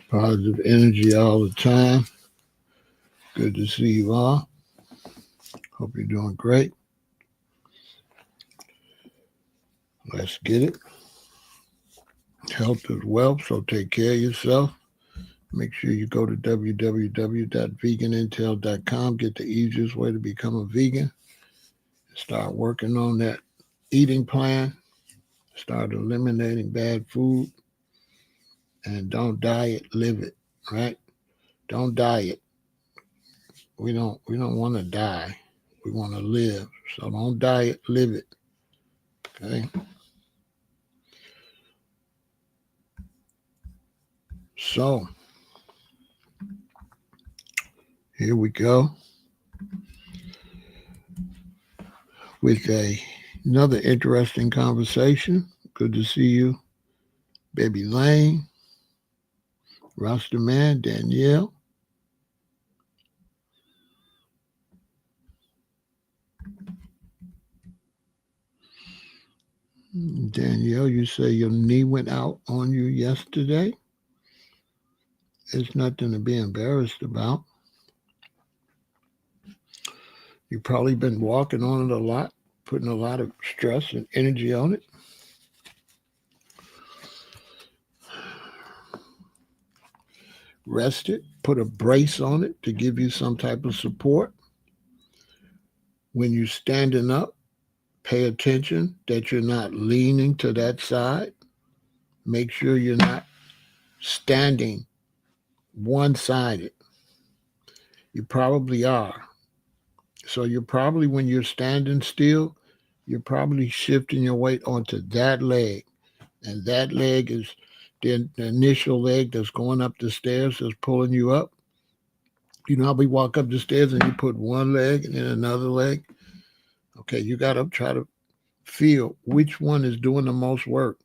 Positive energy all the time. Good to see you all. Hope you're doing great. Let's get it. Health is wealth, so take care of yourself. Make sure you go to www.veganintel.com. Get the easiest way to become a vegan. Start working on that eating plan. Start eliminating bad food. And don't diet, live it, right? Don't diet. We don't want to die. We want to live. So don't diet, live it. Okay. So here we go with another interesting conversation. Good to see you, Baby Lane, Rasta Man, Danielle. Danielle, you say your knee went out on you yesterday. It's nothing to be embarrassed about. You've probably been walking on it a lot, putting a lot of stress and energy on it. Rest it, put a brace on it to give you some type of support. When you're standing up, pay attention that you're not leaning to that side. Make sure you're not standing one-sided. You probably are. So you're probably, when you're standing still, you're probably shifting your weight onto that leg. And that leg is the initial leg that's going up the stairs, that's pulling you up. You know how we walk up the stairs and you put one leg and then another leg? Okay, you got to try to feel which one is doing the most work.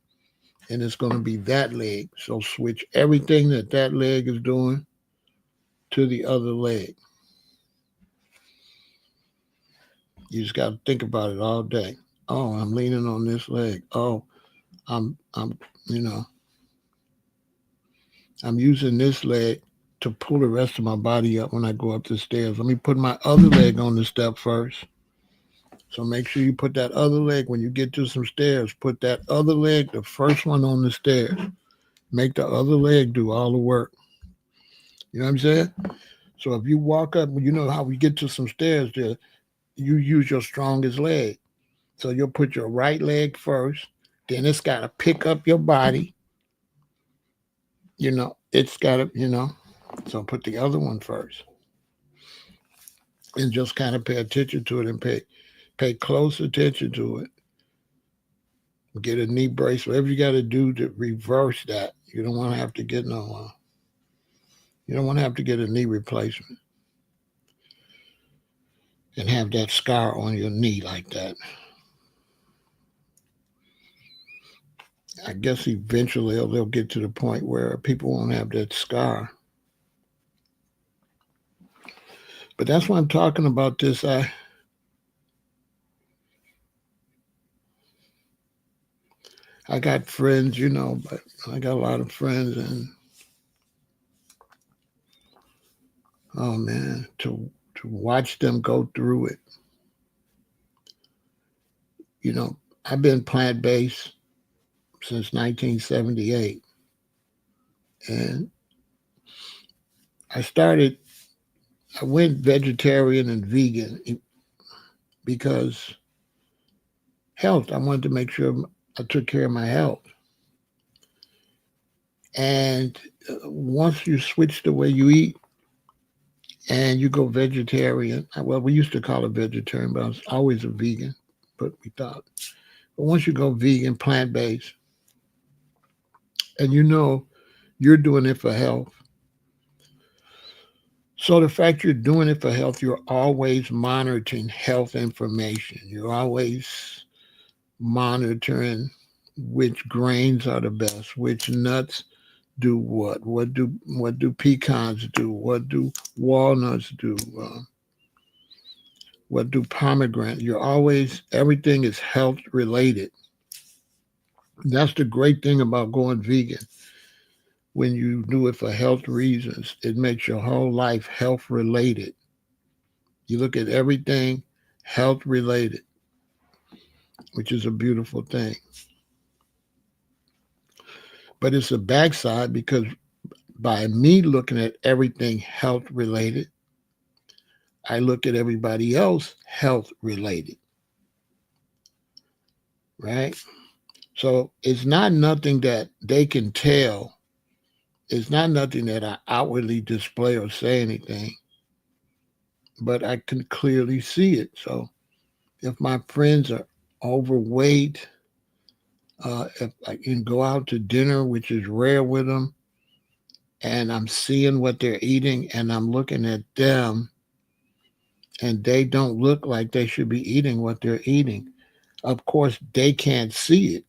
And it's going to be that leg. So switch everything that leg is doing to the other leg. You just got to think about it all day. Oh, I'm leaning on this leg. Oh, I'm I'm using this leg to pull the rest of my body up when I go up the stairs. Let me put my other leg on the step first. So make sure you put that other leg when you get to some stairs. Put that other leg, the first one on the stairs. Make the other leg do all the work. You know what I'm saying? So if you walk up, you know how we get to some stairs there, you use your strongest leg. So you'll put your right leg first. Then it's got to pick up your body. It's got to. So put the other one first. And just kind of pay attention to it and pay close attention to it. Get a knee brace, whatever you got to do to reverse that. You don't want to have to get you don't want to have to get a knee replacement and have that scar on your knee like that. I guess eventually they'll get to the point where people won't have that scar. But that's why I'm talking about this. I got friends, but I got a lot of friends, and oh man, to watch them go through it. I've been plant-based since 1978, and I went vegetarian and vegan because health. I wanted to make sure I took care of my health. And once you switch the way you eat and you go vegetarian, well, we used to call it vegetarian, but I was always a vegan, but we thought. But once you go vegan, plant-based, and you're doing it for health. So the fact you're doing it for health, you're always monitoring health information. You're always monitoring which grains are the best, which nuts do what do pecans do, what do walnuts do, what do pomegranate. Everything is health related. That's the great thing about going vegan. when you do it for health reasons. It makes your whole life health related. You look at everything health related, which is a beautiful thing. But it's a backside because by me looking at everything health related, I look at everybody else health related, right? So it's not nothing that they can tell. It's not nothing that I outwardly display or say anything, but I can clearly see it. So if my friends are overweight, if I can go out to dinner, which is rare with them, and I'm seeing what they're eating and I'm looking at them and they don't look like they should be eating what they're eating. Of course, they can't see it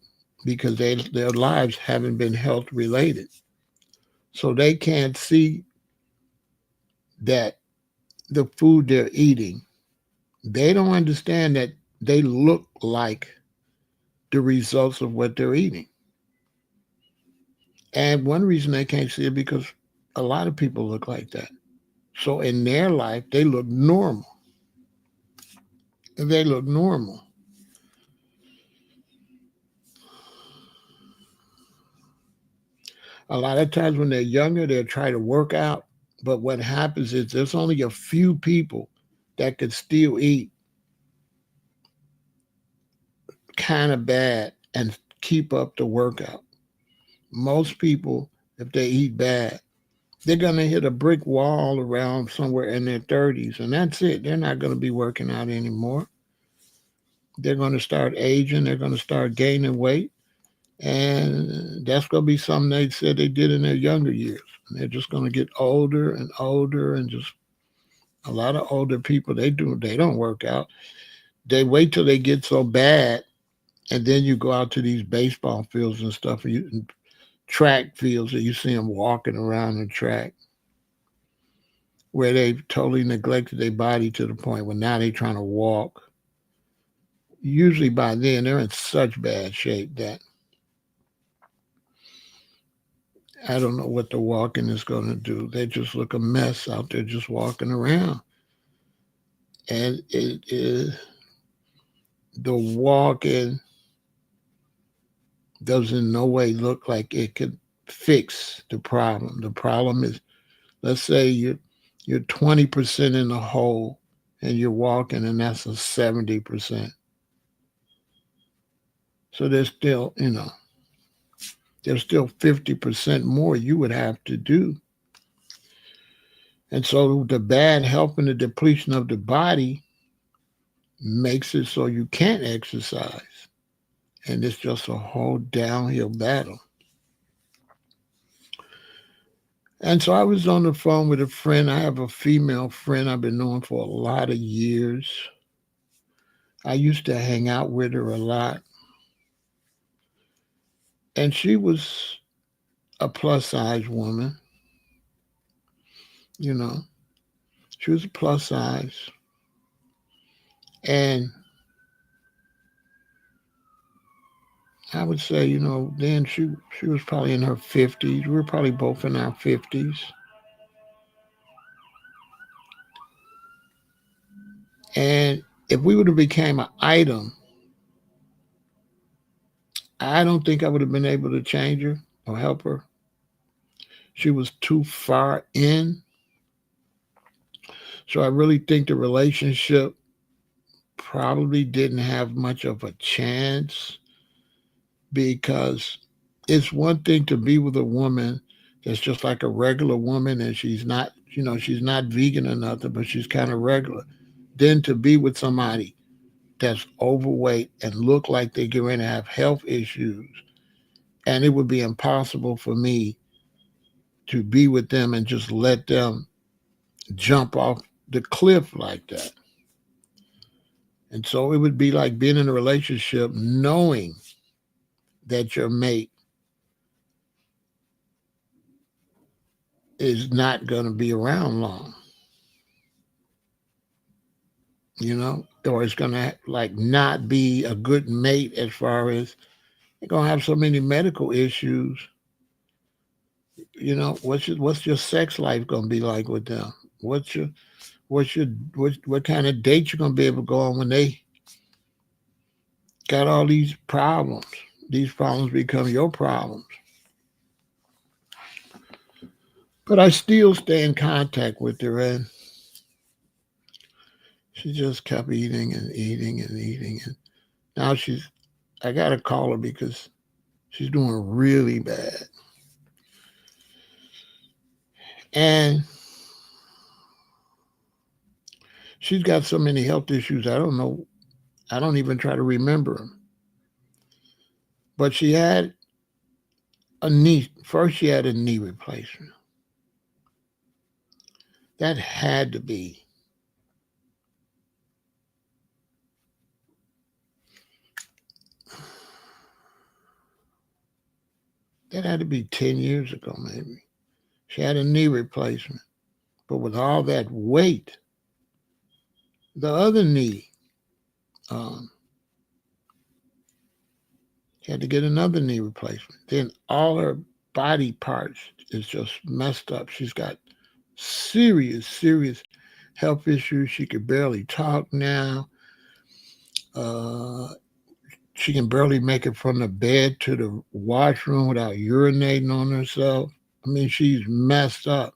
because their lives haven't been health related. So they can't see that the food they're eating, they don't understand that they look like the results of what they're eating. And one reason they can't see it because a lot of people look like that. So in their life, they look normal. They look normal. A lot of times when they're younger, they'll try to work out. But what happens is there's only a few people that could still eat kind of bad and keep up the workout. Most people, if they eat bad, they're going to hit a brick wall around somewhere in their 30s, and that's it. They're not going to be working out anymore. They're going to start aging. They're going to start gaining weight. And that's going to be something they said they did in their younger years. And they're just going to get older and older, and just a lot of older people, they don't work out. They wait till they get so bad, and then you go out to these baseball fields and stuff, and track fields, and you see them walking around the track where they've totally neglected their body to the point where now they're trying to walk. Usually by then they're in such bad shape that I don't know what the walking is going to do. They just look a mess out there just walking around. And it is the walking doesn't in no way look like it could fix the problem. The problem is, let's say you're 20% in the hole and you're walking and that's a 70%. So there's still 50% more you would have to do. And so the bad health and the depletion of the body makes it so you can't exercise. And it's just a whole downhill battle. And so I was on the phone with a friend. I have a female friend I've been knowing for a lot of years. I used to hang out with her a lot. And she was a plus size woman, you know. She was a plus size. And I would say, then she was probably in her 50s. We were probably both in our 50s. And if we would have became an item, I don't think I would have been able to change her or help her. She was too far in. So I really think the relationship probably didn't have much of a chance, because it's one thing to be with a woman that's just like a regular woman and she's not vegan or nothing, but she's kind of regular. Then to be with somebody that's overweight and look like they're going to have health issues, and it would be impossible for me to be with them and just let them jump off the cliff like that. And so it would be like being in a relationship knowing that your mate is not going to be around long, or it's going to like not be a good mate as far as they're going to have so many medical issues You know, what's your sex life gonna be like with them? What's your what kind of date you gonna be able to go on when they got all these problems? These problems become your problems. But I still stay in contact with her, and she just kept eating and eating and eating. And now I got to call her because she's doing really bad. And she's got so many health issues, I don't know. I don't even try to remember them. But she had first she had a knee replacement. That had to be that had to be 10 years ago, maybe. She had a knee replacement. But with all that weight, the other knee, um, she had to get another knee replacement. Then all her body parts is just messed up. She's got serious, serious health issues. She could barely talk now. Uh, she can barely make it from the bed to the washroom without urinating on herself. I mean, she's messed up.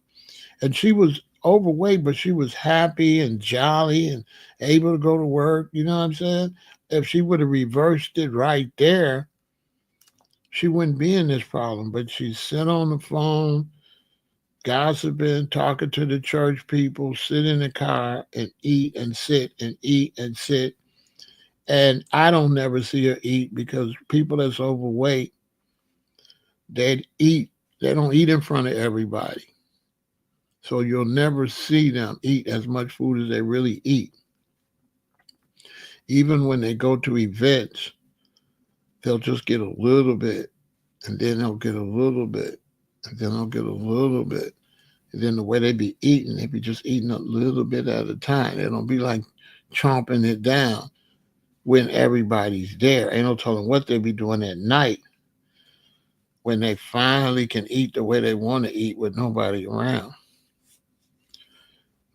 And she was overweight, but she was happy and jolly and able to go to work. You know what I'm saying? If she would have reversed it right there, she wouldn't be in this problem. But she's sit on the phone, gossiping, talking to the church people, sit in the car and eat and sit and eat and sit. And I don't never see her eat because people that's overweight, they eat. They don't eat in front of everybody. So you'll never see them eat as much food as they really eat. Even when they go to events, they'll just get a little bit, and then they'll get a little bit, and then they'll get a little bit. And then the way they be just eating a little bit at a time. They don't be like chomping it down when everybody's there. Ain't no telling what they be doing at night when they finally can eat the way they want to eat with nobody around.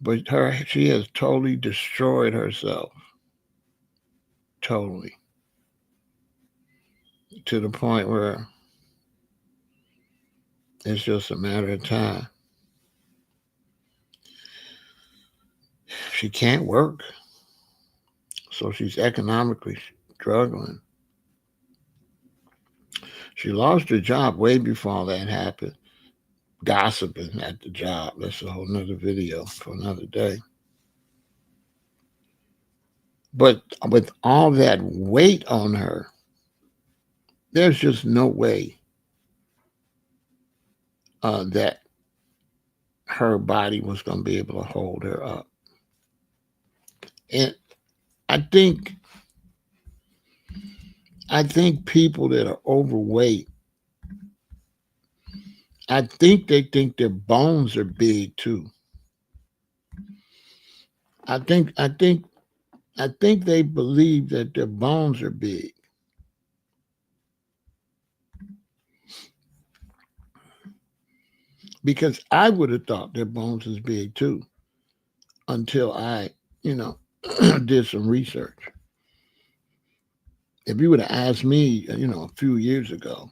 But she has totally destroyed herself. Totally. To the point where it's just a matter of time. She can't work, so she's economically struggling. She lost her job way before that happened. Gossiping at the job. That's a whole nother video for another day. But with all that weight on her, there's just no way that her body was going to be able to hold her up. And I think people that are overweight, I think they think their bones are big too. I think I think I think they believe that their bones are big. Because I would have thought their bones is big too until I, you know, did some research. If you would have asked me, a few years ago,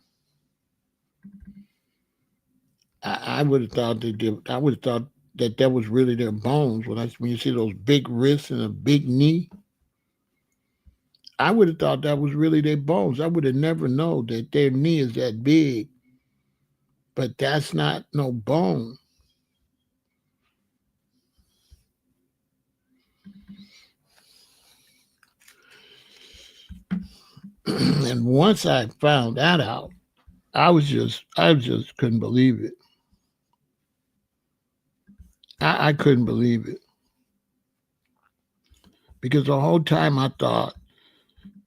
I would have thought I would have thought that was really their bones. When you see those big wrists and a big knee, I would have thought that was really their bones. I would have never known that their knee is that big, but that's not no bone. And once I found that out, I just couldn't believe it. I couldn't believe it because the whole time I thought,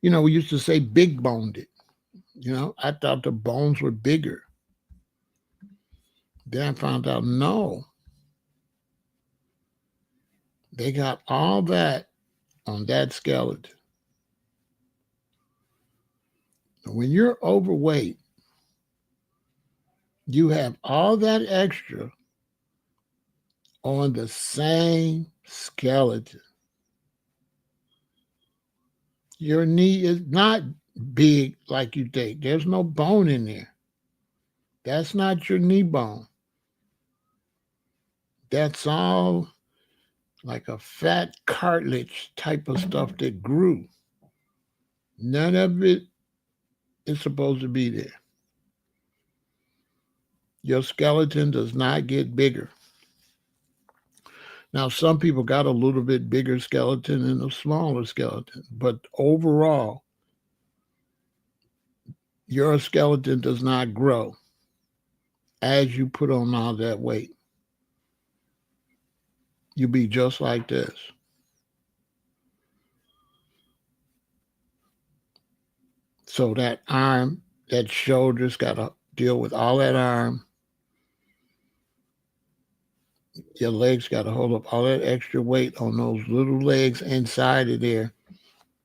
we used to say big boned it. I thought the bones were bigger. Then I found out no, they got all that on that skeleton. When you're overweight, You have all that extra on the same skeleton. Your knee is not big like you think. There's no bone in there. That's not your knee bone. That's all like a fat cartilage type of stuff that grew. None of it is supposed to be there. Your skeleton does not get bigger. Now, some people got a little bit bigger skeleton and a smaller skeleton, but overall, your skeleton does not grow as you put on all that weight. You'll be just like this. So that arm, that shoulder's got to deal with all that arm. Your legs got to hold up all that extra weight on those little legs inside of there.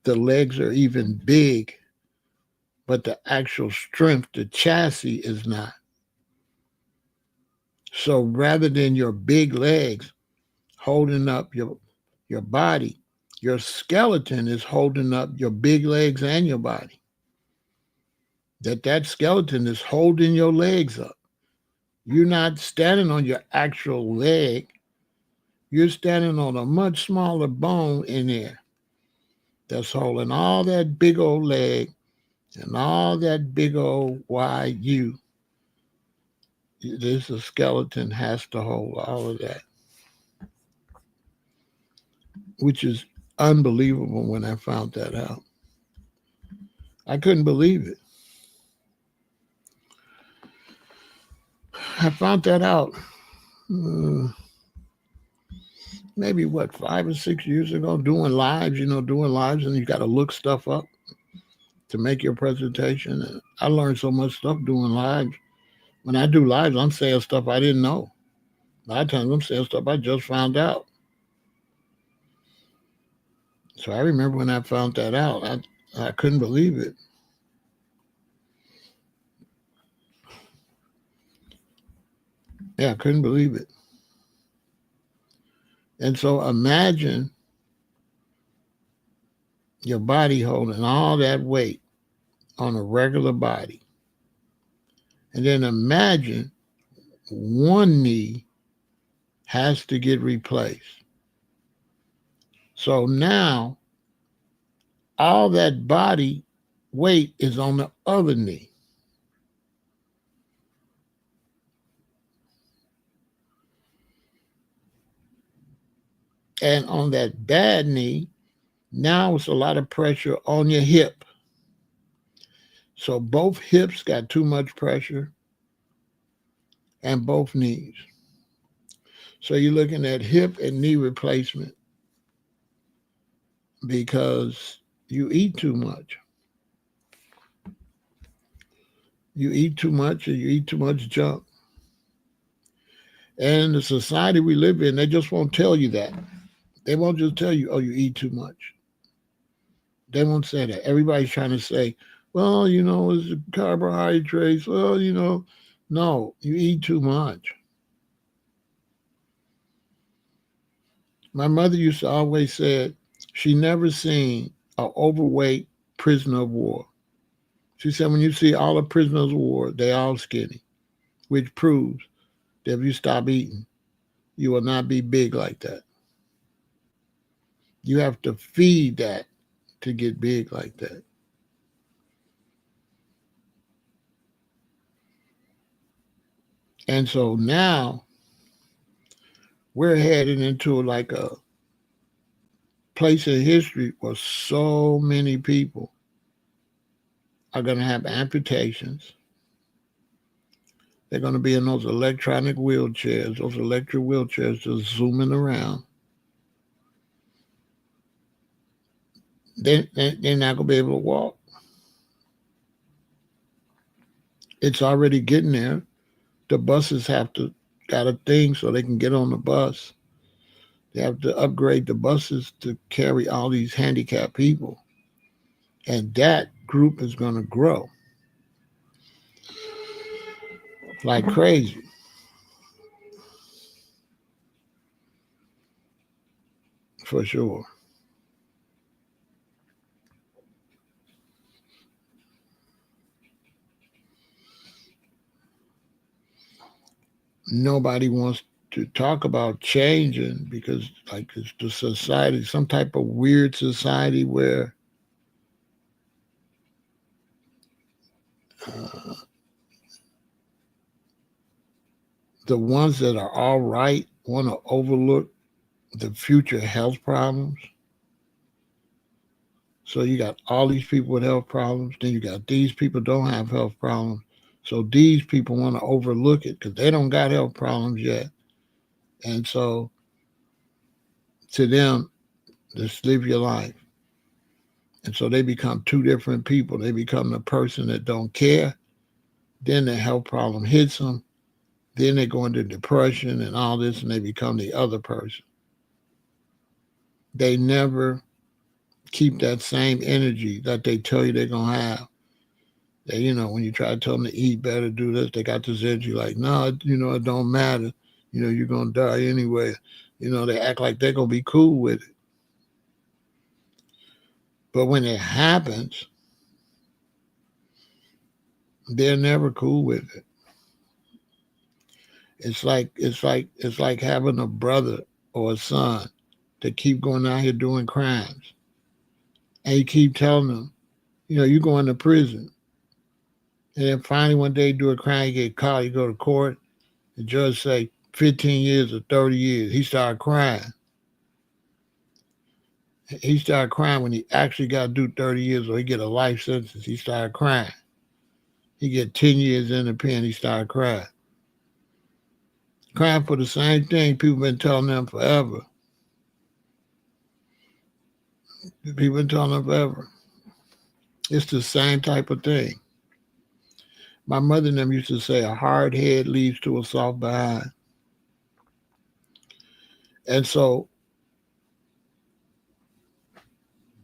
The legs are even big, but the actual strength, the chassis is not. So rather than your big legs holding up your body, your skeleton is holding up your big legs and your body. That skeleton is holding your legs up. You're not standing on your actual leg. You're standing on a much smaller bone in there that's holding all that big old leg and all that big old wide you. This skeleton has to hold all of that, which is unbelievable when I found that out. I couldn't believe it. I found that out maybe 5 or 6 years ago, doing lives, and you got to look stuff up to make your presentation. And I learned so much stuff doing lives. When I do lives, I'm saying stuff I didn't know. A lot of times I'm saying stuff I just found out. So I remember when I found that out, I couldn't believe it. Yeah, I couldn't believe it. And so imagine your body holding all that weight on a regular body. And then imagine one knee has to get replaced. So now all that body weight is on the other knee. And on that bad knee, now it's a lot of pressure on your hip. So both hips got too much pressure and both knees. So you're looking at hip and knee replacement because you eat too much. You eat too much or you eat too much junk. And the society we live in, they just won't tell you that. They won't just tell you, oh, you eat too much. They won't say that. Everybody's trying to say, well, it's carbohydrates. Well, no, you eat too much. My mother used to always say she never seen an overweight prisoner of war. She said, when you see all the prisoners of war, they all skinny, which proves that if you stop eating, you will not be big like that. You have to feed that to get big like that. And so now we're heading into like a place in history where so many people are going to have amputations. They're going to be in those electronic wheelchairs, those electric wheelchairs just zooming around. They're not going to be able to walk. It's already getting there. The buses got a thing so they can get on the bus. They have to upgrade the buses to carry all these handicapped people. And that group is going to grow. like crazy. For sure. Nobody wants to talk about changing because, like, it's the society, some type of weird society where uh, the ones that are all right want to overlook the future health problems. So you got all these people with health problems, then you got these people don't have health problems. So these people want to overlook it because they don't got health problems yet. And so to them, just live your life. And so they become two different people. They become the person that don't care. Then the health problem hits them. Then they go into depression and all this, and they become the other person. They never keep that same energy that they tell you they're going to have. They, when you try to tell them to eat better, do this, they got this energy like, no, it don't matter. You're going to die anyway. They act like they're going to be cool with it. But when it happens, they're never cool with it. It's like having a brother or a son that keep going out here doing crimes. And you keep telling them, you go into prison. And then finally one day you do a crime, you get caught, you go to court, the judge say 15 years or 30 years. He started crying. He started crying when he actually got to do 30 years or he get a life sentence. He started crying. He get 10 years in the pen, he started crying. Crying for the same thing people been telling them forever. People been telling them forever. It's the same type of thing. My mother and them used to say a hard head leads to a soft behind. And so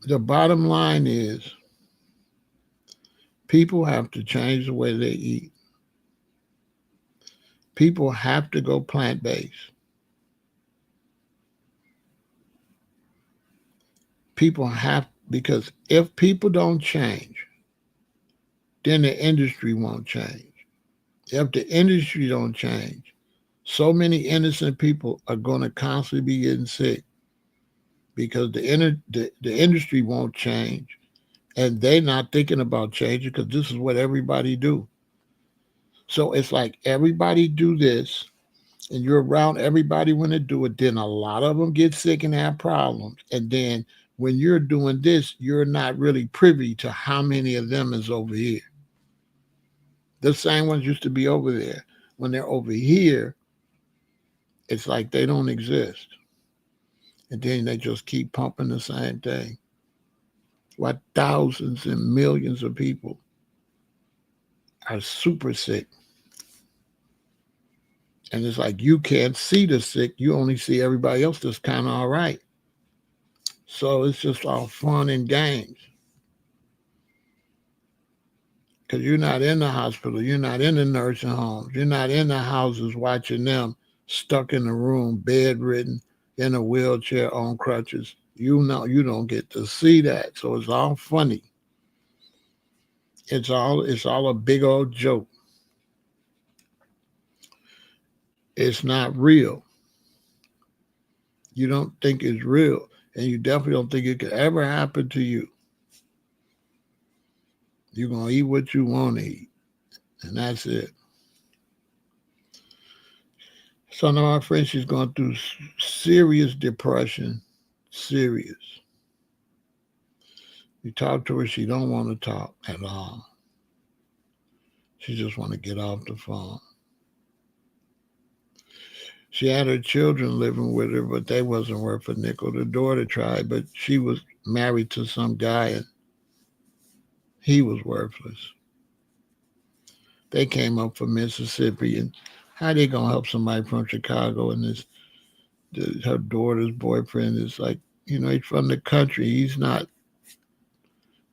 the bottom line is people have to change the way they eat. People have to go plant-based. People have, because if people don't change, then the industry won't change. If the industry don't change, so many innocent people are going to constantly be getting sick because the industry won't change, and they're not thinking about changing because this is what everybody do. So it's like everybody do this, and you're around everybody when they do it. Then a lot of them get sick and have problems, and then when you're doing this, you're not really privy to how many of them is over here. The same ones used to be over there. When they're over here, it's like they don't exist. And then they just keep pumping the same thing. Why thousands and millions of people are super sick. And it's like you can't see the sick. You only see everybody else that's kind of all right. So it's just all fun and games. Because you're not in the hospital. You're not in the nursing homes. You're not in the houses watching them stuck in a room, bedridden, in a wheelchair, on crutches. You don't get to see that. So it's all funny. It's all a big old joke. It's not real. You don't think it's real. And you definitely don't think it could ever happen to you. You're going to eat what you want to eat. And that's it. So now my friend, she's going through serious depression. Serious. You talk to her, she don't want to talk at all. She just want to get off the phone. She had her children living with her, but they wasn't worth a nickel. The daughter tried, but she was married to some guy and he was worthless. They came up from Mississippi, and how they gonna help somebody from Chicago? And her daughter's boyfriend is like, he's from the country. He's not.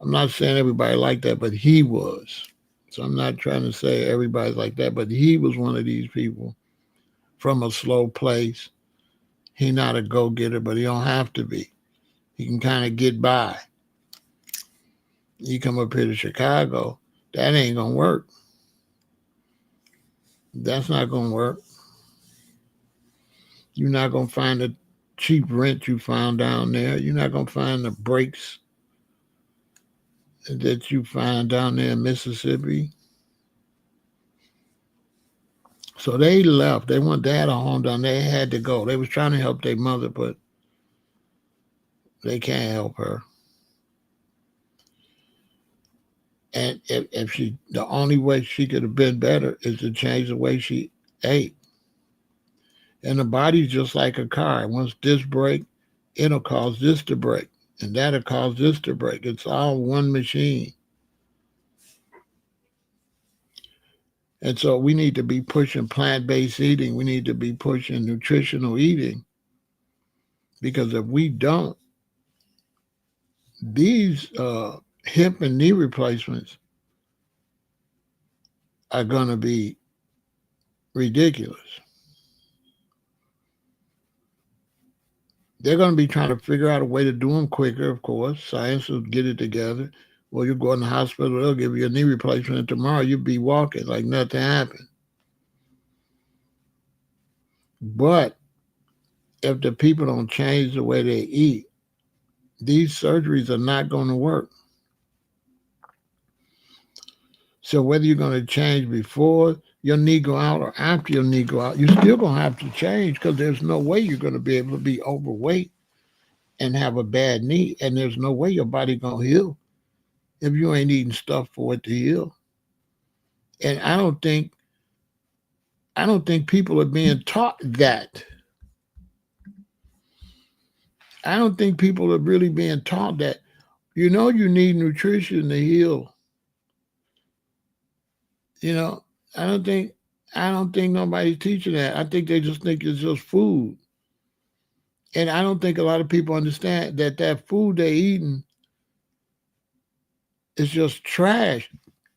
I'm not saying everybody like that, but he was. So I'm not trying to say everybody's like that, but he was one of these people from a slow place. He not a go-getter, but he don't have to be. He can kind of get by. You come up here to Chicago, that ain't gonna work. That's not gonna work. You're not gonna find the cheap rent you found down there. You're not gonna find the breaks that you find down there in Mississippi. So they left. They had a home down there. They had to go. They was trying to help their mother, but they can't help her. And if she, the only way she could have been better is to change the way she ate. And the body's just like a car. Once this break, it'll cause this to break. And that'll cause this to break. It's all one machine. And so we need to be pushing plant-based eating. We need to be pushing nutritional eating. Because if we don't, these hip and knee replacements are going to be ridiculous. They're going to be trying to figure out a way to do them quicker, of course. Science will get it together. Well, you go in the hospital, they'll give you a knee replacement, and tomorrow you'll be walking like nothing happened. But if the people don't change the way they eat, these surgeries are not going to work. So whether you're going to change before your knee go out or after your knee go out, you're still going to have to change because there's no way you're going to be able to be overweight and have a bad knee, and there's no way your body going to heal if you ain't eating stuff for it to heal. And I don't think people are being taught that. I don't think people are really being taught that. You know, you need nutrition to heal. You know, I don't think nobody's teaching that. I think they just think it's just food. And I don't think a lot of people understand that that food they're eating is just trash.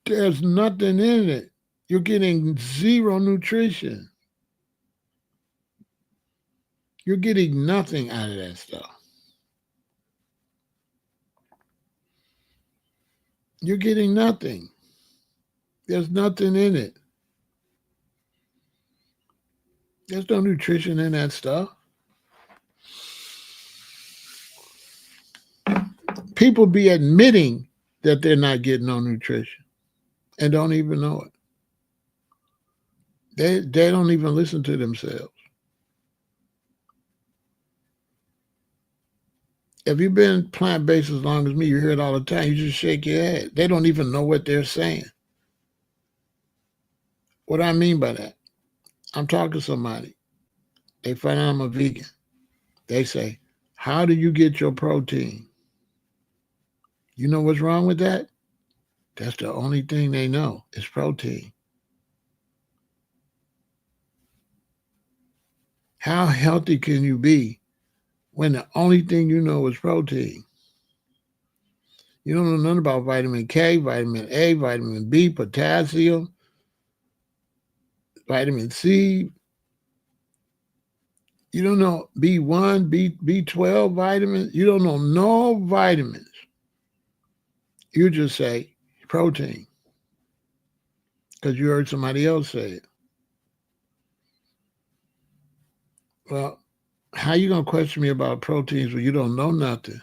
There's nothing in it. You're getting zero nutrition. You're getting nothing out of that stuff. You're getting nothing. There's nothing in it. There's no nutrition in that stuff. People be admitting that they're not getting no nutrition and don't even know it. They don't even listen to themselves. If you've been plant-based as long as me, you hear it all the time. You just shake your head. They don't even know what they're saying. What I mean by that, I'm talking to somebody. They find out I'm a vegan. They say, how do you get your protein? You know what's wrong with that? That's the only thing they know is protein. How healthy can you be when the only thing you know is protein? You don't know nothing about vitamin K, vitamin A, vitamin B, potassium, vitamin C. You don't know B1, B12 vitamins. You don't know no vitamins. You just say protein because you heard somebody else say it. Well, how you going to question me about proteins when you don't know nothing?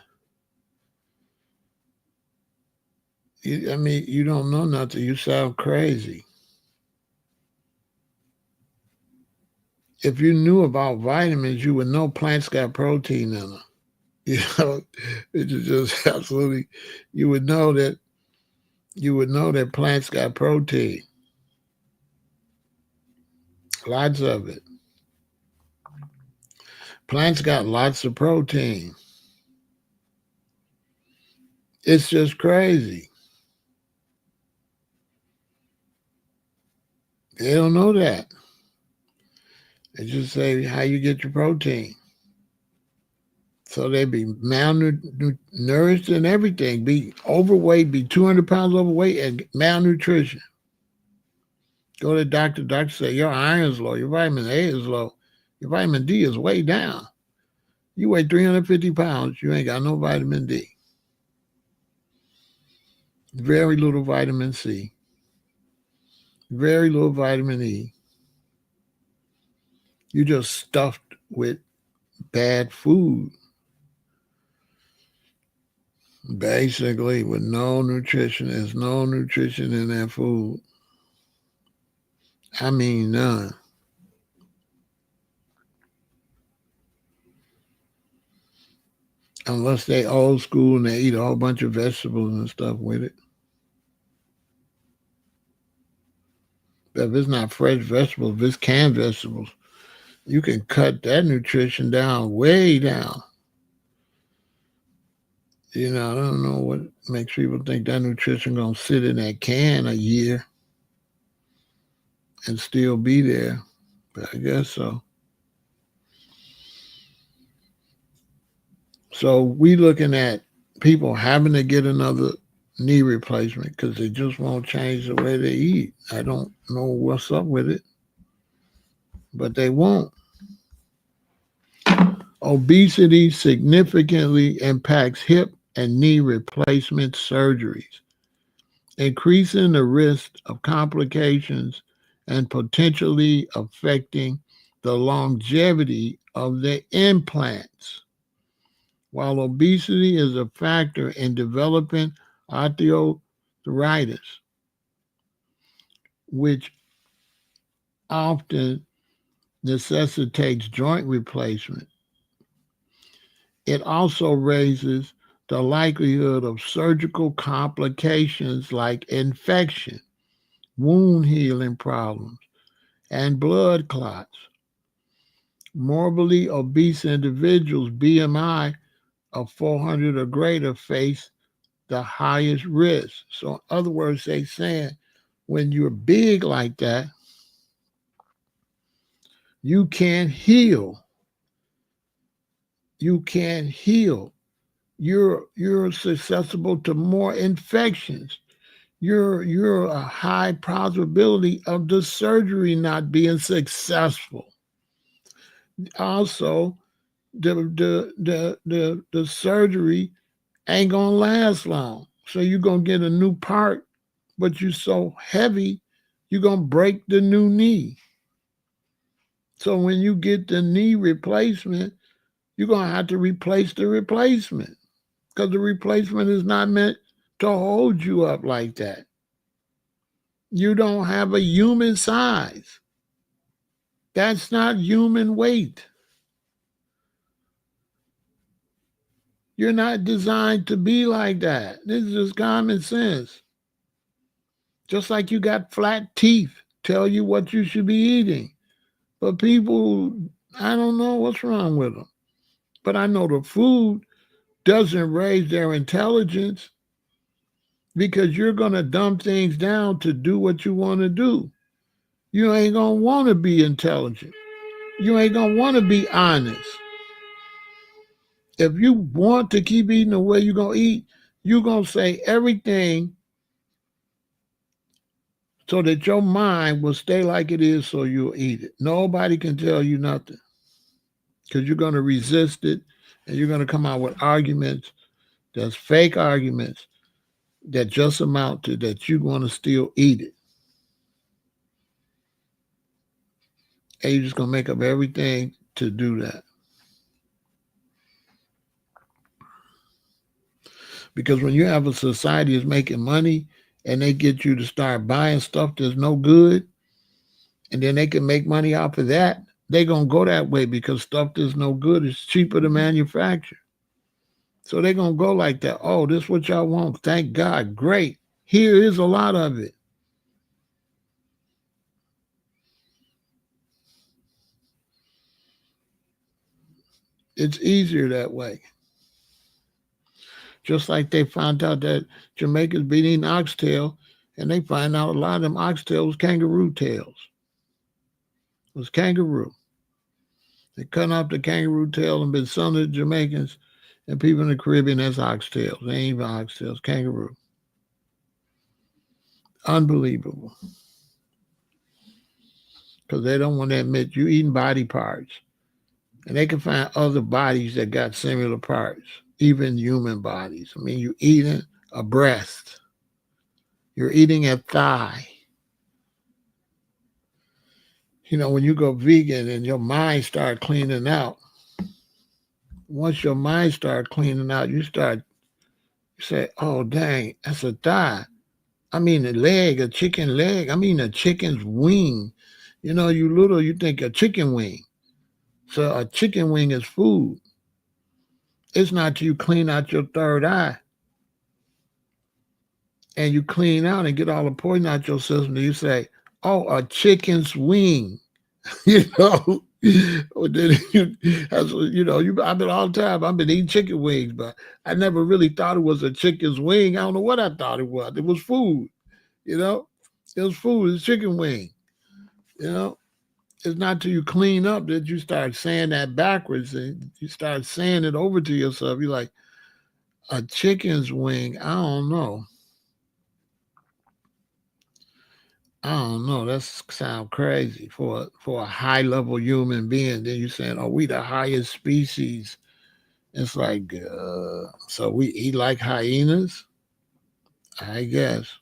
You don't know nothing. You sound crazy. If you knew about vitamins, you would know plants got protein in them. You know, it's just absolutely. You would know that plants got protein. Lots of it. Plants got lots of protein. It's just crazy. They don't know that. They just say how you get your protein. So they be malnourished and everything, be overweight, be 200 pounds overweight and malnutrition. Go to the doctor. Doctor say your iron's low, your vitamin A is low, your vitamin D is way down. You weigh 350 pounds, you ain't got no vitamin D. Very little vitamin C. Very little vitamin E. You just stuffed with bad food. Basically, with no nutrition. There's no nutrition in that food. I mean, none. Unless they old school and they eat a whole bunch of vegetables and stuff with it. But if it's not fresh vegetables, if it's canned vegetables, you can cut that nutrition down, way down. I don't know what makes people think that nutrition gonna sit in that can a year and still be there. But I guess so. So we looking at people having to get another knee replacement because they just won't change the way they eat. I don't know what's up with it, but they won't. Obesity significantly impacts hip and knee replacement surgeries, increasing the risk of complications and potentially affecting the longevity of the implants. While obesity is a factor in developing osteoarthritis, which often necessitates joint replacement, it also raises the likelihood of surgical complications like infection, wound healing problems, and blood clots. Morbidly obese individuals, BMI of 400 or greater, face the highest risk. So, in other words, they saying when you're big like that, you can't heal. You can't heal. You're susceptible to more infections. You're a high probability of the surgery not being successful. Also, the surgery ain't gonna last long. So you're gonna get a new part, but you're so heavy, you're gonna break the new knee. So when you get the knee replacement, you're gonna have to replace the replacement because the replacement is not meant to hold you up like that. You don't have a human size. That's not human weight. You're not designed to be like that. This is just common sense. Just like you got flat teeth, tell you what you should be eating. But people, I don't know what's wrong with them. But I know the food doesn't raise their intelligence because you're going to dumb things down to do what you want to do. You ain't going to want to be intelligent. You ain't going to want to be honest. If you want to keep eating the way you're going to eat, you're going to say everything so that your mind will stay like it is so you'll eat it. Nobody can tell you nothing because you're going to resist it and you're going to come out with arguments that's fake arguments that just amount to that you want to still eat it. And you're just going to make up everything to do that. Because when you have a society that's making money and they get you to start buying stuff that's no good, and then they can make money off of that, they're going to go that way because stuff that's no good is cheaper to manufacture. So they're going to go like that. Oh, this is what y'all want. Thank God. Great. Here is a lot of it. It's easier that way. Just like they found out that Jamaicans been eating oxtail, and they find out a lot of them oxtail was kangaroo tails. It was kangaroo. They cut off the kangaroo tail and been selling it to Jamaicans and people in the Caribbean as oxtails. They ain't even oxtails, kangaroo. Unbelievable. because they don't want to admit you eating body parts. And they can find other bodies that got similar parts, even human bodies. I mean, you're eating a breast, you're eating a thigh. You know, when you go vegan and your mind start cleaning out, once your mind start cleaning out, you say, oh, dang, that's a thigh. I mean, a leg, a chicken leg. I mean, a chicken's wing. You know, you think a chicken wing. So a chicken wing is food. It's not till you clean out your third eye and you clean out and get all the poison out your system. You say, oh, a chicken's wing. You know, then I've been all the time. I've been eating chicken wings, but I never really thought it was a chicken's wing. I don't know what I thought it was. It was food. You know, it was food. It's chicken wing. You know, it's not till you clean up that you start saying that backwards and you start saying it over to yourself. You're like, a chicken's wing. I don't know. I don't know. That sounds crazy for a high level human being. Then you're saying, "Oh, we the highest species." It's like, so we eat like hyenas, I guess.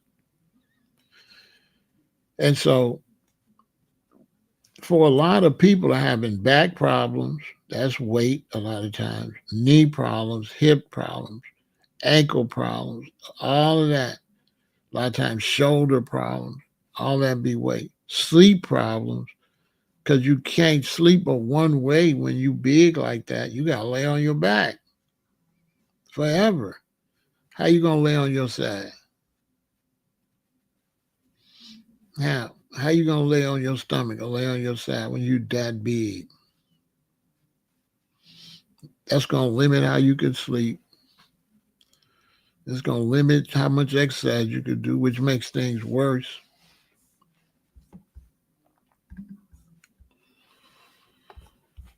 And so, for a lot of people are having back problems. That's weight a lot of times. Knee problems, hip problems, ankle problems, all of that. A lot of times, shoulder problems. All that be weight. Sleep problems because you can't sleep but one way when you big like that. You gotta lay on your back forever. How you gonna lay on your side? How you gonna lay on your stomach or lay on your side when you that big? That's gonna limit how you can sleep. It's gonna limit how much exercise you could do, which makes things worse.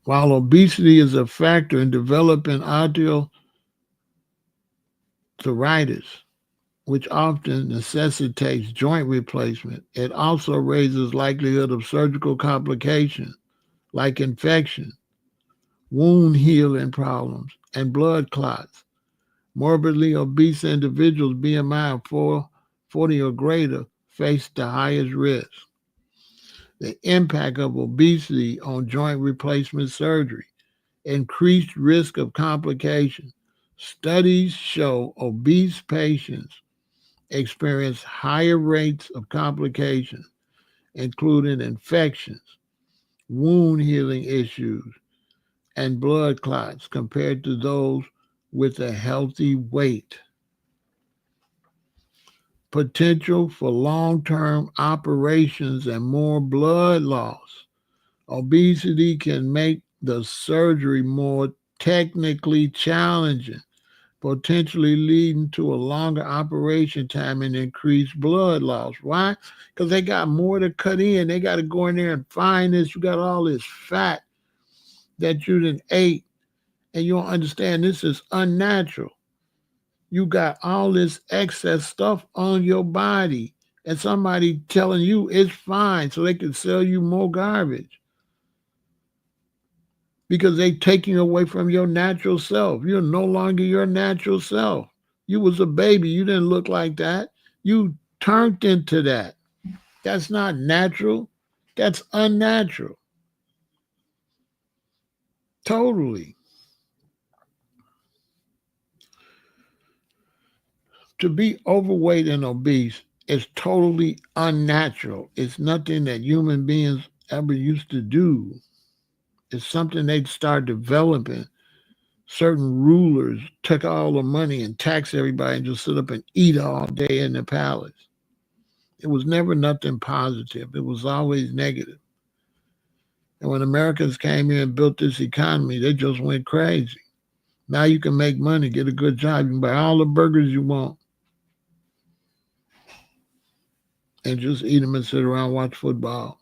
While obesity is a factor in developing osteoarthritis, which often necessitates joint replacement, it also raises likelihood of surgical complications like infection, wound healing problems, and blood clots. Morbidly obese individuals, BMI of 40 or greater, face the highest risk. The impact of obesity on joint replacement surgery, increased risk of complications. Studies show obese patients experience higher rates of complications, including infections, wound healing issues, and blood clots compared to those with a healthy weight. Potential for long term operations and more blood loss. Obesity can make the surgery more technically challenging, potentially leading to a longer operation time and increased blood loss. Why? Because they got more to cut in. They got to go in there and find this. You got all this fat that you didn't ate, and you don't understand this is unnatural. You got all this excess stuff on your body, and somebody telling you it's fine so they can sell you more garbage because they taking you away from your natural self. You're no longer your natural self. You was a baby. You didn't look like that. You turned into that. That's not natural. That's unnatural. Totally. To be overweight and obese is totally unnatural. It's nothing that human beings ever used to do. It's something they'd start developing. Certain rulers took all the money and tax everybody and just sit up and eat all day in the palace. It was never nothing positive. It was always negative. And when Americans came here and built this economy, they just went crazy. Now you can make money, get a good job, you can buy all the burgers you want and just eat them and sit around and watch football.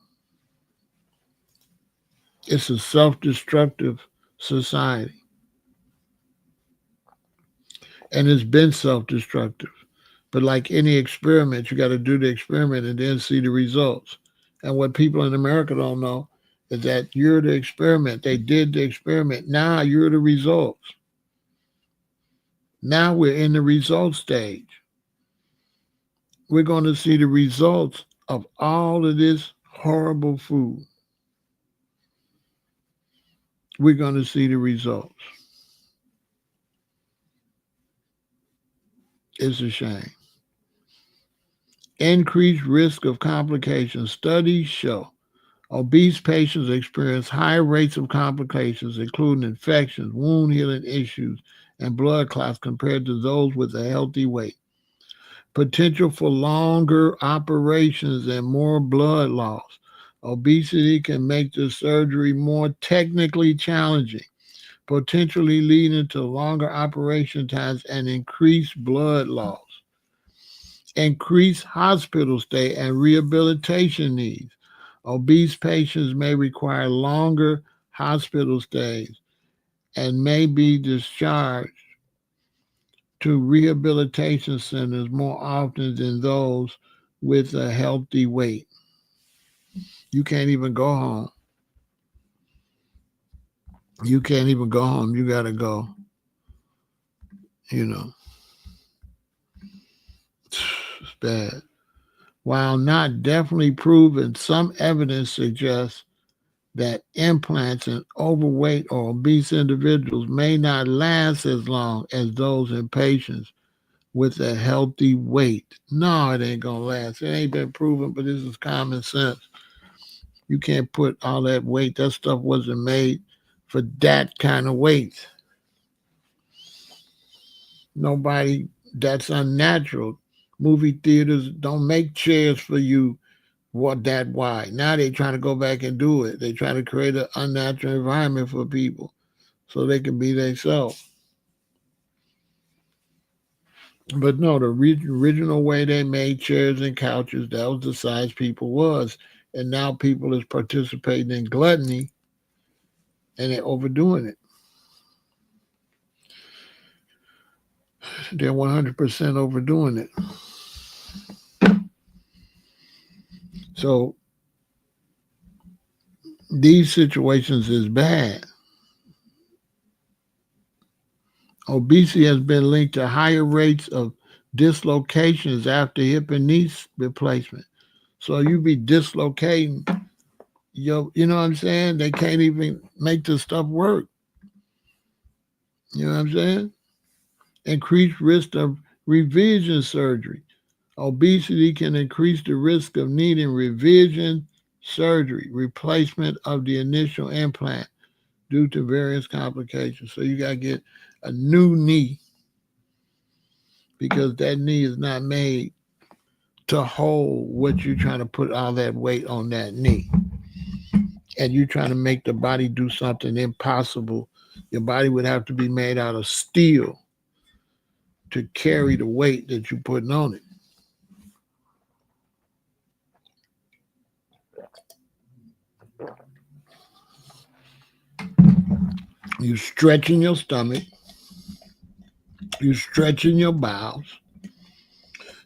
It's a self-destructive society. And it's been self-destructive. But like any experiment, you got to do the experiment and then see the results. And what people in America don't know is that you're the experiment. They did the experiment. Now you're the results. Now we're in the result stage. We're going to see the results of all of this horrible food. We're going to see the results. It's a shame. Increased risk of complications. Studies show obese patients experience higher rates of complications, including infections, wound healing issues, and blood clots compared to those with a healthy weight. Potential for longer operations and more blood loss. Obesity can make the surgery more technically challenging, potentially leading to longer operation times and increased blood loss. Increased hospital stay and rehabilitation needs. Obese patients may require longer hospital stays and may be discharged to rehabilitation centers more often than those with a healthy weight. You can't even go home. You can't even go home. You got to go, you know. It's bad. While not definitely proven, some evidence suggests that implants in overweight or obese individuals may not last as long as those in patients with a healthy weight. No, it ain't going to last. It ain't been proven, but this is common sense. You can't put all that weight. That stuff wasn't made for that kind of weight. Nobody, that's unnatural. Movie theaters don't make chairs for you that wide. Now they trying to go back and do it. They try to create an unnatural environment for people so they can be themselves. But no, the original way they made chairs and couches, that was the size people was. And now people is participating in gluttony and they're overdoing it. They're 100% overdoing it. So these situations is bad. Obesity has been linked to higher rates of dislocations after hip and knee replacement. So you be dislocating you know what I'm saying? They can't even make the stuff work. You know what I'm saying? Increased risk of revision surgery. Obesity can increase the risk of needing revision surgery, replacement of the initial implant due to various complications. So you got to get a new knee because that knee is not made to hold what you're trying to put all that weight on that knee. And you're trying to make the body do something impossible. Your body would have to be made out of steel to carry the weight that you're putting on it. You stretching your stomach. You stretching your bowels.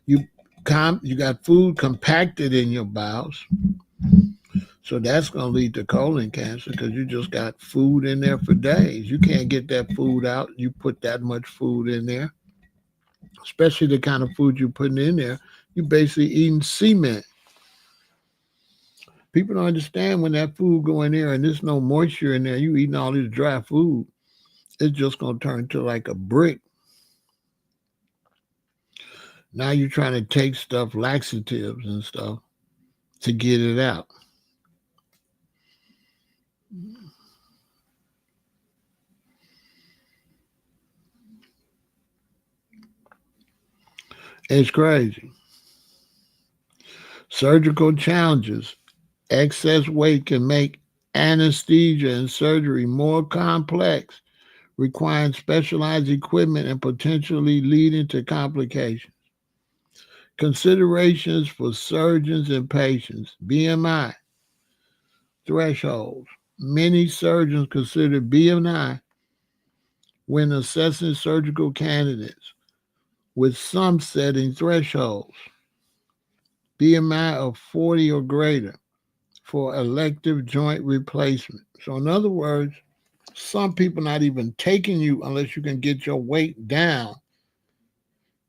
You got food compacted in your bowels. So that's going to lead to colon cancer because you just got food in there for days. You can't get that food out. You put that much food in there, especially the kind of food you're putting in there. You're basically eating cement. People don't understand when that food go in there and there's no moisture in there, you eating all this dry food, it's just going to turn to like a brick. Now you're trying to take stuff, laxatives and stuff, to get it out. It's crazy. Surgical challenges. Excess weight can make anesthesia and surgery more complex, requiring specialized equipment and potentially leading to complications. Considerations for surgeons and patients. BMI thresholds. Many surgeons consider BMI when assessing surgical candidates, with some setting thresholds. BMI of 40 or greater for elective joint replacement. So in other words, some people not even taking you unless you can get your weight down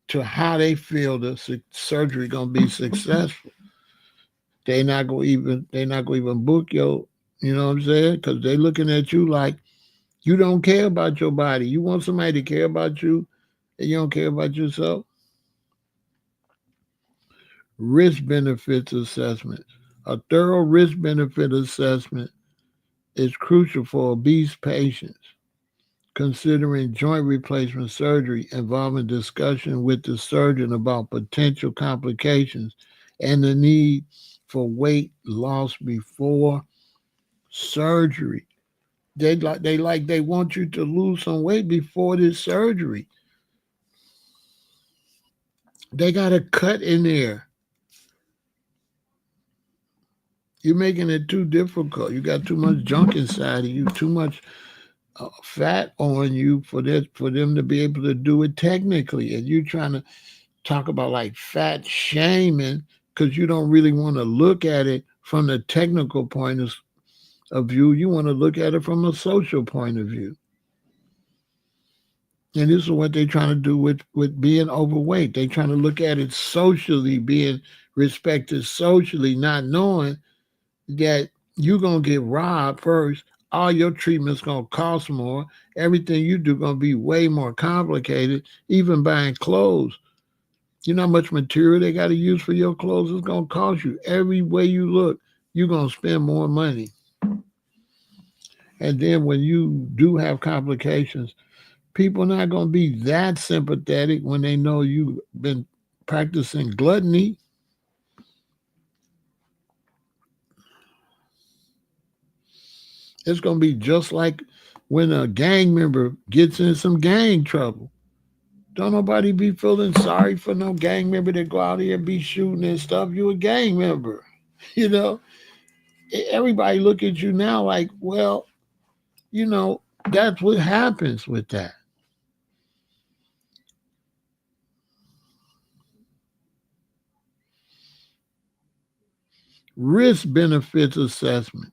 to how they feel the surgery gonna be successful. They not gonna even book your, you know what I'm saying? Because they looking at you like you don't care about your body. You want somebody to care about you, and you don't care about yourself. Risk benefits assessment. A thorough risk benefit assessment is crucial for obese patients considering joint replacement surgery, involving discussion with the surgeon about potential complications and the need for weight loss before surgery. They want you to lose some weight before this surgery. They got a cut in there. You're making it too difficult. You got too much junk inside of you, too much fat on you for them to be able to do it technically. And you trying to talk about like fat shaming because you don't really want to look at it from the technical point of view. You want to look at it from a social point of view. And this is what they're trying to do with being overweight. They're trying to look at it socially, being respected socially, not knowing that you're going to get robbed first. All your treatment's going to cost more. Everything you do going to be way more complicated, even buying clothes. You know how much material they got to use for your clothes? It's going to cost you. Every way you look, you're going to spend more money. And then when you do have complications, people not going to be that sympathetic when they know you've been practicing gluttony. It's going to be just like when a gang member gets in some gang trouble. Don't nobody be feeling sorry for no gang member that go out here and be shooting and stuff. You a gang member. You know, everybody look at you now like, well, you know, that's what happens with that. Risk benefits assessment.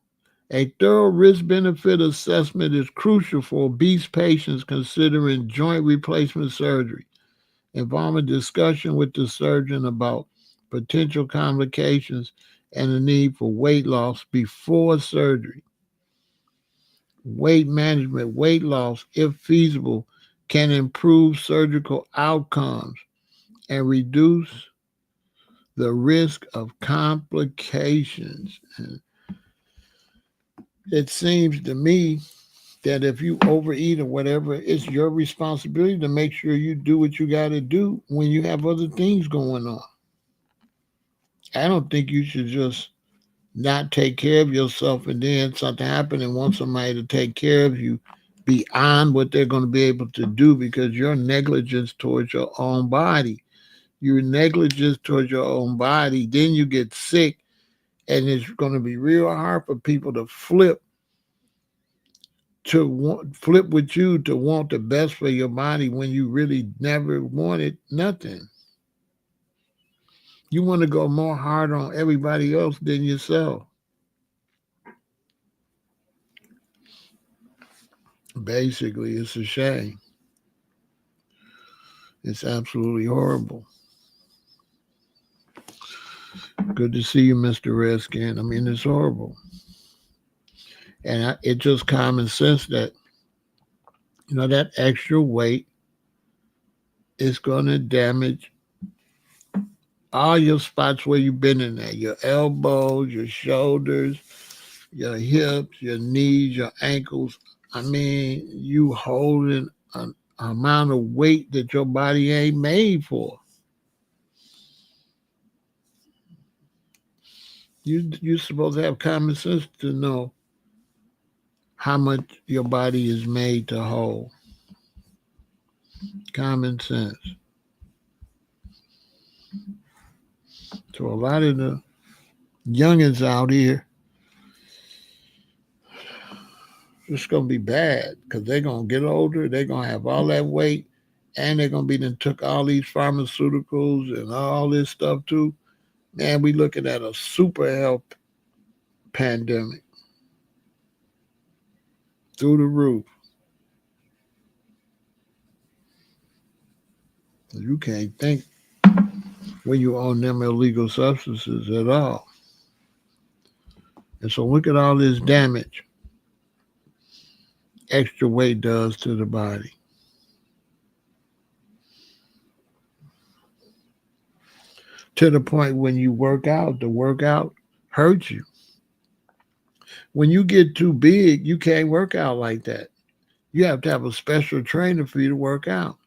A thorough risk benefit assessment is crucial for obese patients considering joint replacement surgery, involving discussion with the surgeon about potential complications and the need for weight loss before surgery. Weight management, weight loss, if feasible, can improve surgical outcomes and reduce the risk of complications. And it seems to me that if you overeat or whatever, it's your responsibility to make sure you do what you got to do when you have other things going on. I don't think you should just not take care of yourself and then something happen and want somebody to take care of you beyond what they're going to be able to do because you're negligence towards your own body. You're negligence towards your own body. Then you get sick, and it's going to be real hard for people to flip with you to want the best for your body when you really never wanted nothing. You want to go more hard on everybody else than yourself. Basically, it's a shame. It's absolutely horrible. Good to see you, Mr. Redskin. I mean, it's horrible. And it's just common sense that, you know, that extra weight is going to damage all your spots where you've been in there, your elbows, your shoulders, your hips, your knees, your ankles. I mean, you holding an amount of weight that your body ain't made for. You're supposed to have common sense to know how much your body is made to hold. Common sense. So a lot of the youngins out here, it's gonna be bad because they're gonna get older, they're gonna have all that weight, and they're gonna be then took all these pharmaceuticals and all this stuff too. Man, we looking at a super health pandemic. Through the roof. You can't think when you own them illegal substances at all. And so look at all this damage extra weight does to the body. To the point when you work out, the workout hurts you. When you get too big, you can't work out like that. You have to have a special trainer for you to work out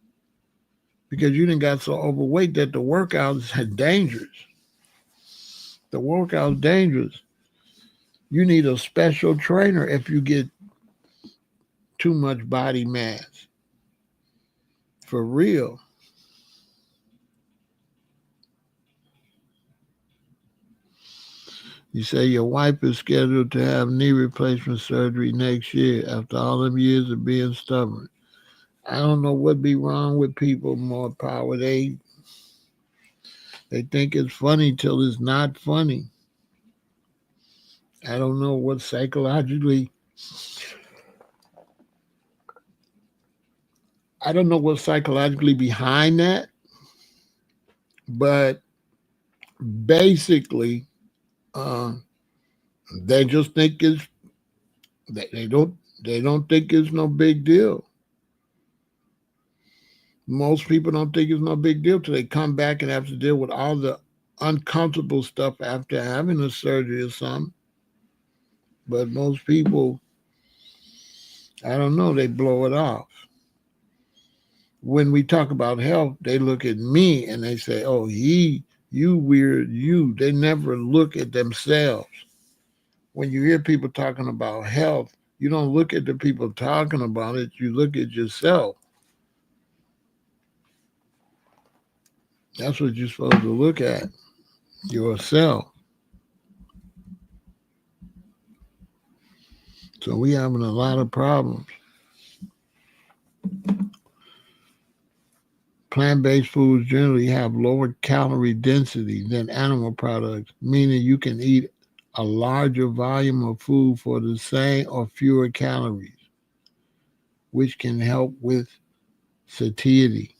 because you done got so overweight that the workout is dangerous. The workout's dangerous. You need a special trainer if you get too much body mass. For real. You say your wife is scheduled to have knee replacement surgery next year after all them years of being stubborn. I don't know what be wrong with people, more power. They think it's funny till it's not funny. I don't know what psychologically behind that, but basically, they just think they don't think it's no big deal. Most people don't think it's no big deal till they come back and have to deal with all the uncomfortable stuff after having a surgery or something. But most people, I don't know, they blow it off. When we talk about health, they look at me and they say, oh, you weird, you. They never look at themselves. When you hear people talking about health, you don't look at the people talking about it, you look at yourself. That's what you're supposed to look at, yourself. So we having a lot of problems. Plant-based foods generally have lower calorie density than animal products, meaning you can eat a larger volume of food for the same or fewer calories, which can help with satiety.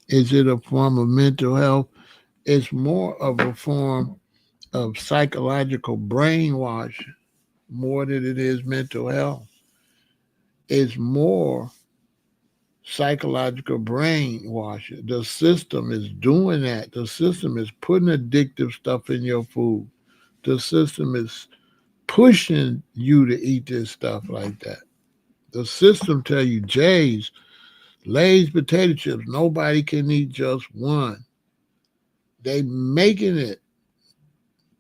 Is it a form of mental health? It's more of a form of psychological brainwash more than it is mental health. It's more psychological brainwashing. The system is doing that. The system is putting addictive stuff in your food. The system is pushing you to eat this stuff like that. The system tell you, Jay's, Lay's potato chips, nobody can eat just one. They making it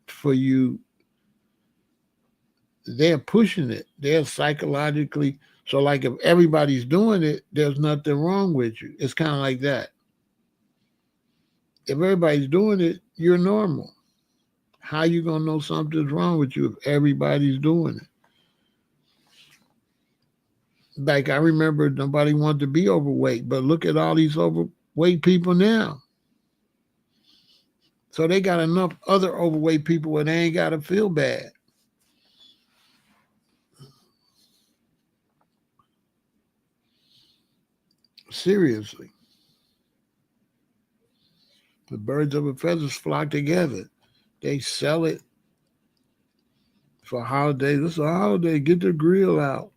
for you. They're pushing it. They're psychologically. So like if everybody's doing it, there's nothing wrong with you. It's kind of like that. If everybody's doing it, you're normal. How you going to know something's wrong with you if everybody's doing it? Like I remember nobody wanted to be overweight, but look at all these overweight people now. So they got enough other overweight people where they ain't got to feel bad. Seriously. The birds of a feather flock together. They sell it for holidays. This is a holiday. Get the grill out.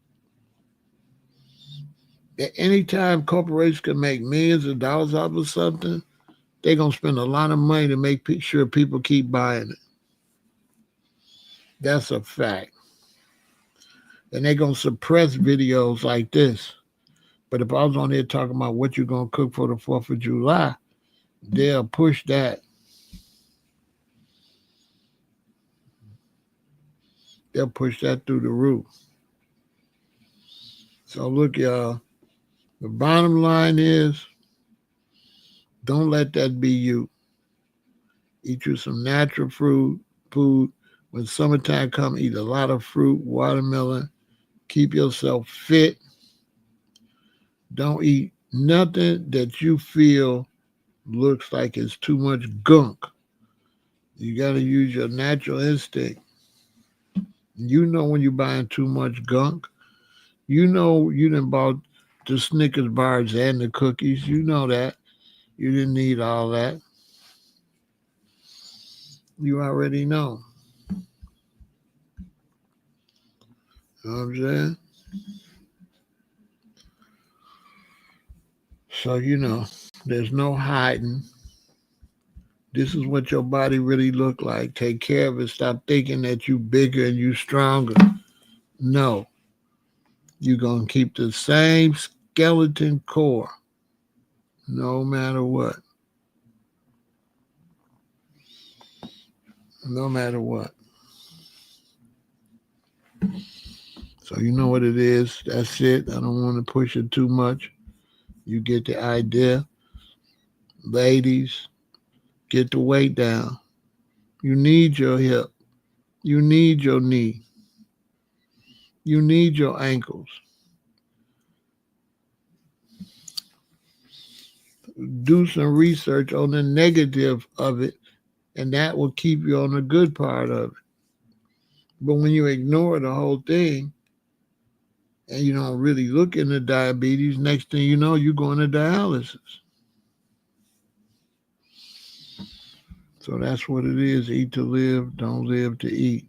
At any time corporations can make millions of dollars off of something, they're going to spend a lot of money to make sure people keep buying it. That's a fact. And they're going to suppress videos like this. But if I was on there talking about what you're going to cook for the 4th of July, they'll push that. They'll push that through the roof. So look, y'all, the bottom line is don't let that be you. Eat you some natural food. When summertime comes, eat a lot of fruit, watermelon. Keep yourself fit. Don't eat nothing that you feel looks like it's too much gunk. You got to use your natural instinct. You know when you're buying too much gunk. You know you done bought the Snickers bars and the cookies. You know that. You didn't need all that. You already know. You know what I'm saying? So, there's no hiding. This is what your body really look like. Take care of it. Stop thinking that you bigger and you stronger. No. You're going to keep the same skeleton core no matter what. No matter what. So you know what it is. That's it. I don't want to push it too much. You get the idea. Ladies, get the weight down. You need your hip. You need your knee. You need your ankles. Do some research on the negative of it, and that will keep you on the good part of it. But when you ignore the whole thing, and you don't really look into diabetes, next thing you know, you're going to dialysis. So that's what it is. Eat to live, don't live to eat.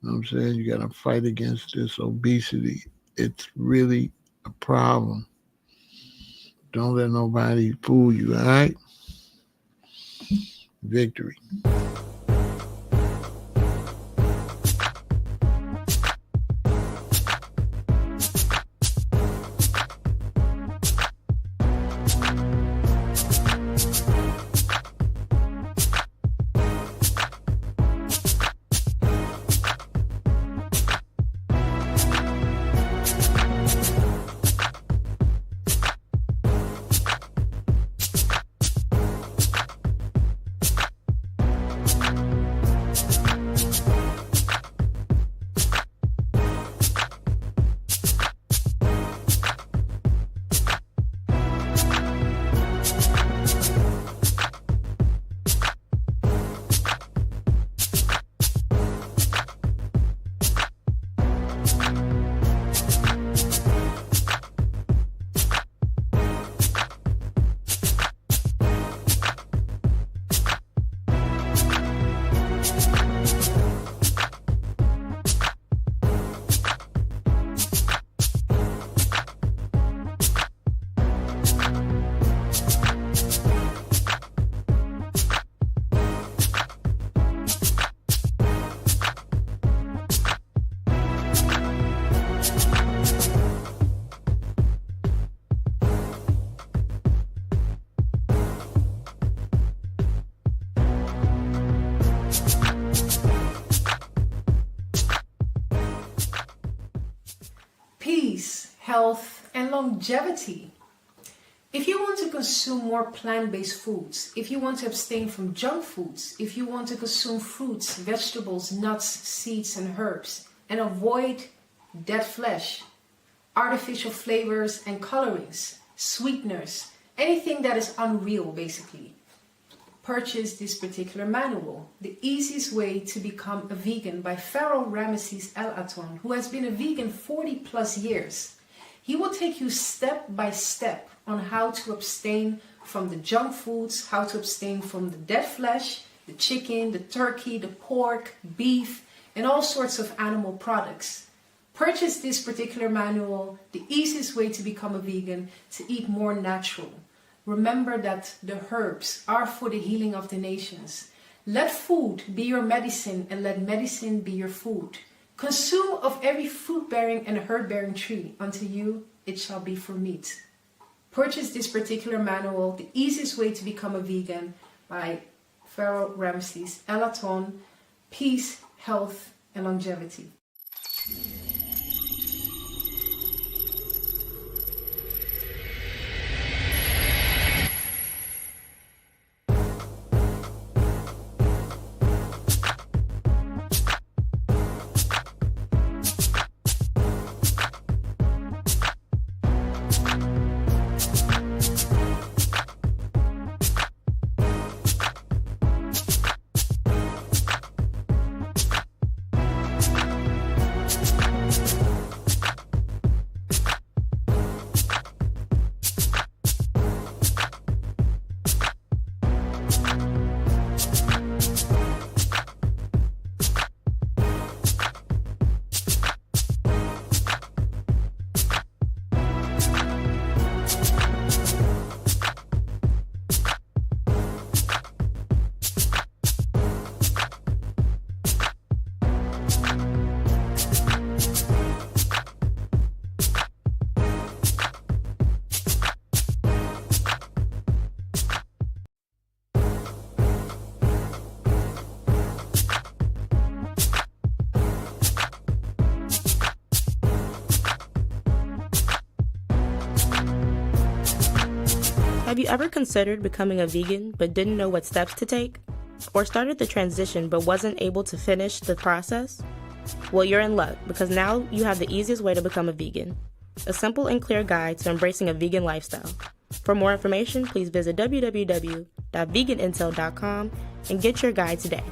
You know what I'm saying? You got to fight against this obesity. It's really a problem. Don't let nobody fool you, all right? Victory. Peace, health, and longevity. If you want to consume more plant-based foods, if you want to abstain from junk foods, if you want to consume fruits, vegetables, nuts, seeds, and herbs, and avoid dead flesh, artificial flavors and colorings, sweeteners, anything that is unreal basically, purchase this particular manual, The Easiest Way to Become a Vegan by Pharaoh Ramesses El-Aton, who has been a vegan 40 plus years. He will take you step by step on how to abstain from the junk foods, how to abstain from the dead flesh, the chicken, the turkey, the pork, beef, and all sorts of animal products. Purchase this particular manual, The Easiest Way to Become a Vegan, to eat more natural. Remember that the herbs are for the healing of the nations. Let food be your medicine and let medicine be your food. Consume of every fruit-bearing and herb-bearing tree. Unto you it shall be for meat. Purchase this particular manual, The Easiest Way to Become a Vegan by Pharaoh Ramesses El-Aton. Peace, health, and longevity. Have you ever considered becoming a vegan but didn't know what steps to take? Or started the transition but wasn't able to finish the process? Well, you're in luck because now you have the easiest way to become a vegan. A simple and clear guide to embracing a vegan lifestyle. For more information, please visit www.veganintel.com and get your guide today.